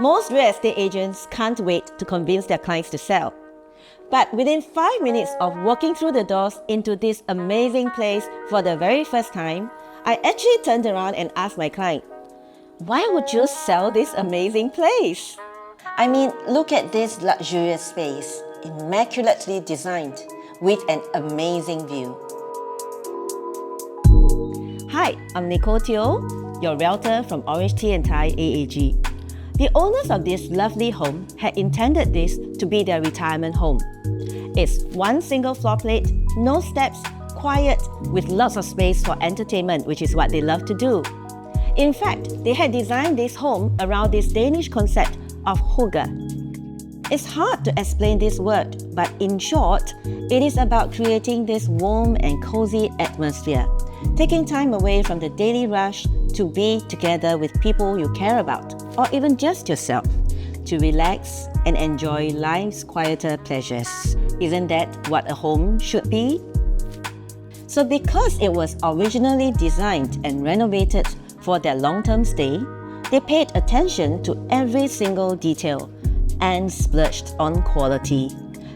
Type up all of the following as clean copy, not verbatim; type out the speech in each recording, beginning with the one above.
Most real estate agents can't wait to convince their clients to sell. But within 5 minutes of walking through the doors into this amazing place for the very first time, I actually turned around and asked my client, "Why would you sell this amazing place?" I mean, look at this luxurious space, immaculately designed, with an amazing view. Hi, I'm Nicole, your realtor from OrangeTee and Thai AAG. The owners of this lovely home had intended this to be their retirement home. It's one single floor plate, no steps, quiet, with lots of space for entertainment, which is what they love to do. In fact, they had designed this home around this Danish concept of Hygge. It's hard to explain this word, but in short, it is about creating this warm and cozy atmosphere, taking time away from the daily rush to be together with people you care about, or even just yourself, to relax and enjoy life's quieter pleasures. Isn't that what a home should be? So because it was originally designed and renovated for their long-term stay, they paid attention to every single detail and splurged on quality.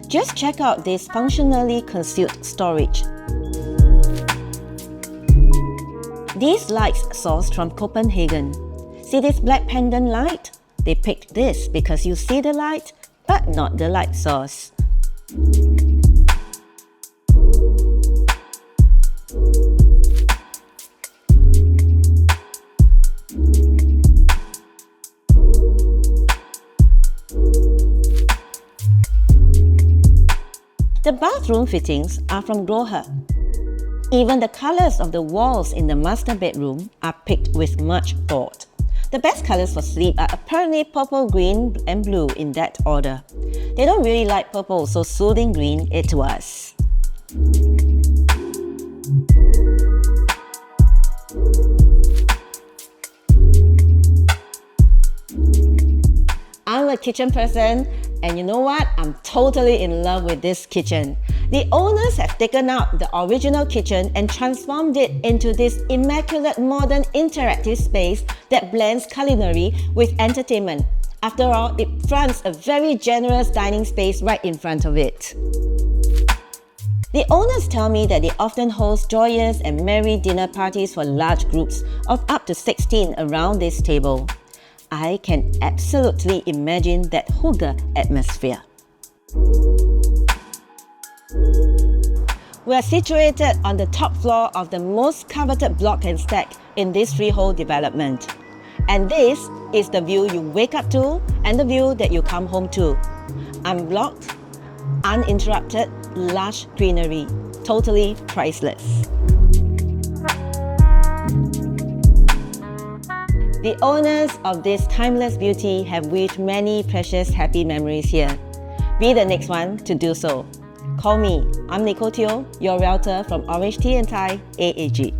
Just check out this functionally concealed storage. These lights sourced from Copenhagen. See this black pendant light? They picked this because you see the light, but not the light source. The bathroom fittings are from Grohe. Even the colors of the walls in the master bedroom are picked with much thought. The best colors for sleep are apparently purple, green, and blue in that order. They don't really like purple, so soothing green it was. I'm a kitchen person, and you know what? I'm totally in love with this kitchen. The owners have taken out the original kitchen and transformed it into this immaculate modern interactive space that blends culinary with entertainment. After all, it fronts a very generous dining space right in front of it. The owners tell me that they often host joyous and merry dinner parties for large groups of up to 16 around this table. I can absolutely imagine that Hygge atmosphere. We are situated on the top floor of the most coveted block and stack in this freehold development. And this is the view you wake up to and the view that you come home to. Unblocked, uninterrupted, lush greenery. Totally priceless. The owners of this timeless beauty have weaved many precious happy memories here. Be the next one to do so. Call me. I'm Nicole, your realtor from OrangeTee and Thai AAG.